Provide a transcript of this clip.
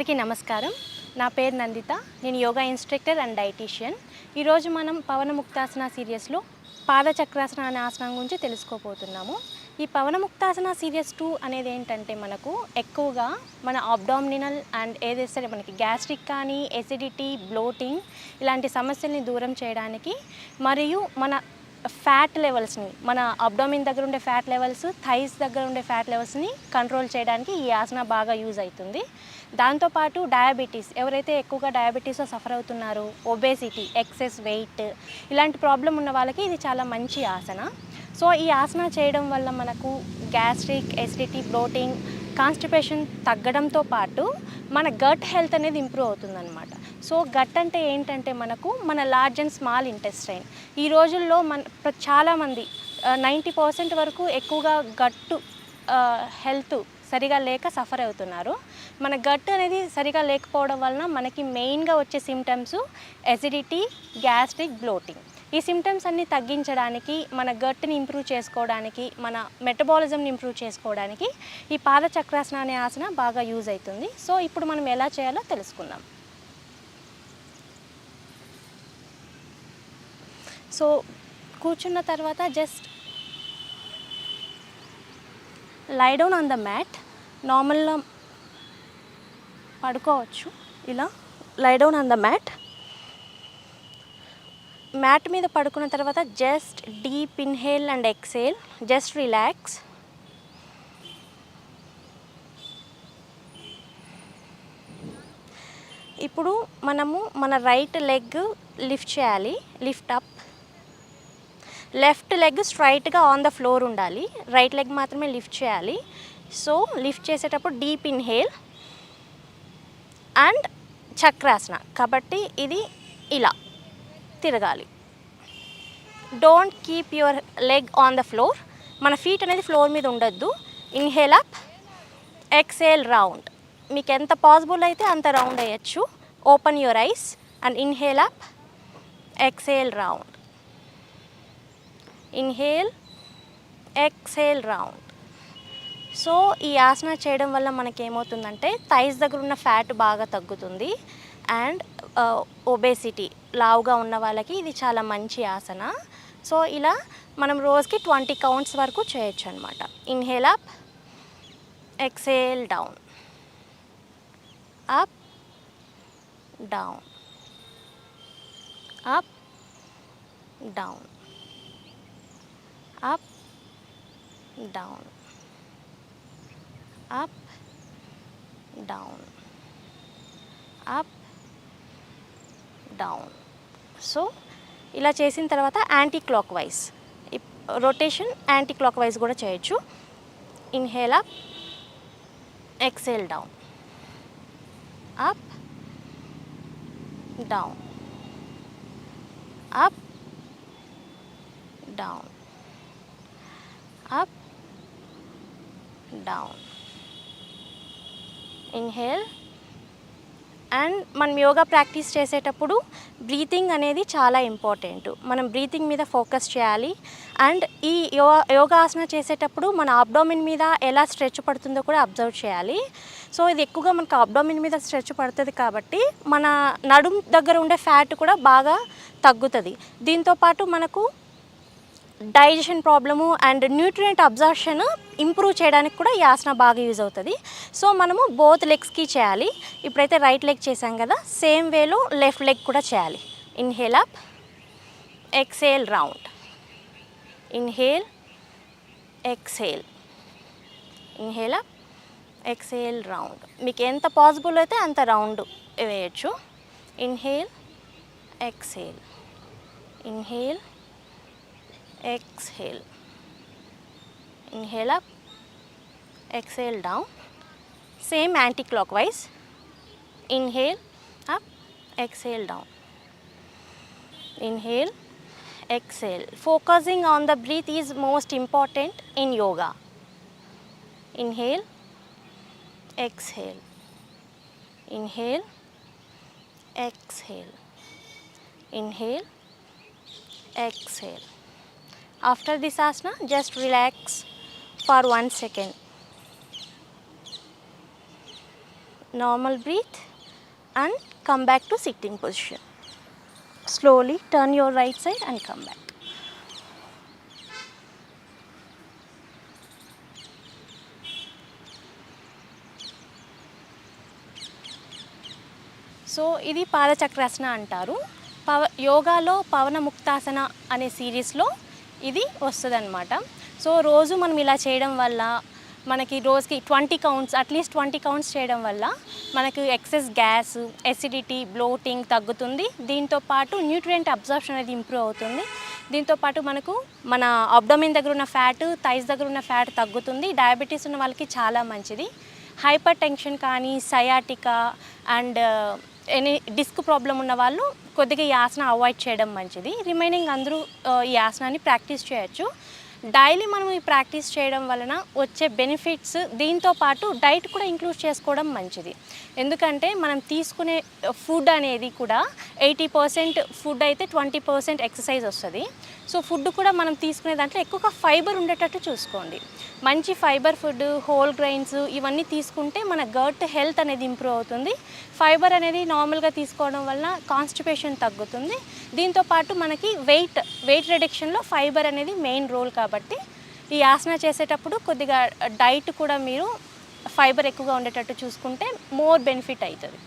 అందరికీ నమస్కారం. నా పేరు నందిత. నేను యోగా ఇన్స్ట్రక్టర్ అండ్ డైటీషియన్. ఈరోజు మనం పవనముక్తాసన సిరీస్లో పాదచక్రాసన అనే ఆసనం గురించి తెలుసుకోబోతున్నాము. ఈ పవనముక్తాసన సిరీస్ 2 అనేది ఏంటంటే మనకు ఎక్కువగా మన అబ్డామినల్ అండ్ ఏదైతే మనకి గ్యాస్ట్రిక్ కానీ ఎసిడిటీ, బ్లోటింగ్ ఇలాంటి సమస్యల్ని దూరం చేయడానికి మరియు మన ఫ్యాట్ లెవెల్స్ని, మన అబ్డామిన్ దగ్గర ఉండే ఫ్యాట్ లెవెల్స్, థైస్ దగ్గర ఉండే ఫ్యాట్ లెవెల్స్ని కంట్రోల్ చేయడానికి ఈ ఆసన బాగా యూజ్ అవుతుంది. దాంతోపాటు డయాబెటీస్, ఎవరైతే ఎక్కువగా డయాబెటీస్తో సఫర్ అవుతున్నారో, ఒబేసిటీ, ఎక్సెస్ వెయిట్ ఇలాంటి ప్రాబ్లం ఉన్న వాళ్ళకి ఇది చాలా మంచి ఆసన. సో ఈ ఆసన చేయడం వల్ల మనకు గ్యాస్ట్రిక్, ఎసిడిటీ, బ్లోటింగ్, కాన్స్టిపేషన్ తగ్గడంతో పాటు మన గట్ హెల్త్ అనేది ఇంప్రూవ్ అవుతుందన్నమాట. సో గట్ అంటే ఏంటంటే మన లార్జ్ అండ్ స్మాల్ ఇంటెస్టైన్. ఈ రోజుల్లో చాలామంది 90% వరకు ఎక్కువగా గట్టు హెల్త్ సరిగా లేక సఫర్ అవుతున్నారు. మన గట్ అనేది సరిగా లేకపోవడం వలన మనకి మెయిన్గా వచ్చే సిమ్టమ్స్ ఎసిడిటీ, గ్యాస్ట్రిక్, బ్లోటింగ్. ఈ సిమ్టమ్స్ అన్నీ తగ్గించడానికి, మన గట్ని ఇంప్రూవ్ చేసుకోవడానికి, మన మెటబాలిజంని ఇంప్రూవ్ చేసుకోవడానికి ఈ పాదచక్రాసన అనే ఆసన బాగా యూజ్ అవుతుంది. సో ఇప్పుడు మనం ఎలా చేయాలో తెలుసుకుందాం. సో కూర్చున్న తర్వాత జస్ట్ లై డౌన్ ఆన్ ద మ్యాట్. నార్మల్గా పడుకోవచ్చు. ఇలా lie down on the mat. Mat మీద పడుకున్న తర్వాత just deep inhale and exhale. Just relax. ఇప్పుడు మనము మన రైట్ లెగ్ లిఫ్ట్ చేయాలి. Lift up. లెఫ్ట్ లెగ్ స్ట్రైట్గా ఆన్ ద ఫ్లోర్ ఉండాలి. రైట్ లెగ్ మాత్రమే లిఫ్ట్ చేయాలి. సో లిఫ్ట్ చేసేటప్పుడు డీప్ ఇన్హేల్ అండ్ చక్రాసన కాబట్టి ఇది ఇలా తిరగాలి. Don't keep your leg on the floor. మన ఫీట్ అనేది ఫ్లోర్ మీద ఉండొద్దు. Inhale up, exhale round. మీకు ఎంత పాసిబుల్ అయితే అంత రౌండ్ అయ్యచ్చు. Open your eyes and inhale up, exhale round. Inhale, exhale round. So ఈ ఆసన చేయడం వల్ల మనకేమవుతుందంటే థైస్ దగ్గర ఉన్న ఫ్యాట్ బాగా తగ్గుతుంది. అండ్ ఒబేసిటీ, లావుగా ఉన్న వాళ్ళకి ఇది చాలా మంచి ఆసన. సో ఇలా మనం రోజుకి 20 కౌంట్స్ వరకు చేయొచ్చు అనమాట. Inhale up, exhale down, up, down, up, down, up, down, up, down, up, down. So ఇలా చేసిన తర్వాత anti clock wise rotation, anti clock wise కూడా చేయొచ్చు. Inhale up, exhale down, up, down, up, down, up, down. Inhale. And మనం yoga practice చేసేటప్పుడు breathing అనేది చాలా important. మనం బ్రీతింగ్ మీద ఫోకస్ చేయాలి. అండ్ ఈ యోగాసన చేసేటప్పుడు మన అబ్డామిన్ మీద ఎలా స్ట్రెచ్ పడుతుందో కూడా అబ్జర్వ్ చేయాలి. సో ఇది ఎక్కువగా మనకు అబ్డామిన్ మీద స్ట్రెచ్ పడుతుంది కాబట్టి మన నడుం దగ్గర ఉండే ఫ్యాట్ కూడా బాగా తగ్గుతుంది. దీంతోపాటు మనకు digestion problem and nutrient absorption improve చేయడానికి కూడా ఈ ఆసన బాగా యూజ్ అవుతుంది. సో మనము బోత్ లెగ్స్కి చేయాలి. ఇప్పుడైతే రైట్ లెగ్ చేసాం కదా, సేమ్ వేలో లెఫ్ట్ లెగ్ కూడా చేయాలి. Inhale up, exhale round. Inhale, exhale, inhale up, exhale round. మీకు ఎంత పాసిబుల్ అయితే అంత రౌండ్ వేయచ్చు. Inhale, exhale, inhale, exhale, inhale up, exhale down. Same anti-clockwise. Inhale up, exhale down. Inhale, exhale. Focusing on the breath is most important in yoga. Inhale, exhale, inhale, exhale, inhale, exhale. After this asana, just relax for 1 second. Normal breathe and come back to sitting position. Slowly turn your right side and come back. So ఇది పాదచక్రాసన అంటారు. యోగాలో పవన ముక్తాసన అనే సిరీస్లో ఇది వస్తుందన్నమాట. So రోజు మనం ఇలా చేయడం వల్ల మనకి రోజుకి 20 కౌంట్స్, అట్లీస్ట్ 20 కౌంట్స్ చేయడం వల్ల మనకు ఎక్సెస్ గ్యాస్, ఎసిడిటీ, బ్లోటింగ్ తగ్గుతుంది. దీంతోపాటు న్యూట్రియంట్ అబ్జర్ప్షన్ అనేది ఇంప్రూవ్ అవుతుంది. దీంతోపాటు మనకు మన అబ్డోమెన్ దగ్గర ఉన్న ఫ్యాట్, థైస్ దగ్గర ఉన్న ఫ్యాట్ తగ్గుతుంది. డయాబెటీస్ ఉన్న వాళ్ళకి చాలా మంచిది. హైపర్ టెన్షన్ కానీ, sciatica and any disc problem ఉన్న వాళ్ళు కొద్దిగా ఈ ఆసన అవాయిడ్ చేయడం మంచిది. రిమైనింగ్ అందరూ ఈ ఆసనాన్ని ప్రాక్టీస్ చేయొచ్చు. డైలీ మనం ఈ ప్రాక్టీస్ చేయడం వలన వచ్చే బెనిఫిట్స్, దీంతోపాటు డైట్ కూడా ఇంక్లూడ్ చేసుకోవడం మంచిది. ఎందుకంటే మనం తీసుకునే ఫుడ్ అనేది కూడా 80% ఫుడ్ అయితే 20% ఎక్సర్సైజ్ వస్తుంది. సో ఫుడ్ కూడా మనం తీసుకునే దాంట్లో ఎక్కువగా ఫైబర్ ఉండేటట్టు చూసుకోండి. మంచి ఫైబర్ ఫుడ్, హోల్ గ్రెయిన్స్ ఇవన్నీ తీసుకుంటే మన గట్ హెల్త్ అనేది ఇంప్రూవ్ అవుతుంది. ఫైబర్ అనేది నార్మల్గా తీసుకోవడం వల్ల కాన్స్టిపేషన్ తగ్గుతుంది. దీంతోపాటు మనకి వెయిట్ రిడక్షన్లో ఫైబర్ అనేది మెయిన్ రోల్ కాబట్టి ఈ ఆసన చేసేటప్పుడు కొద్దిగా డైట్ కూడా మీరు ఫైబర్ ఎక్కువగా ఉండేటట్టు చూసుకుంటే మోర్ బెనిఫిట్ అవుతుంది.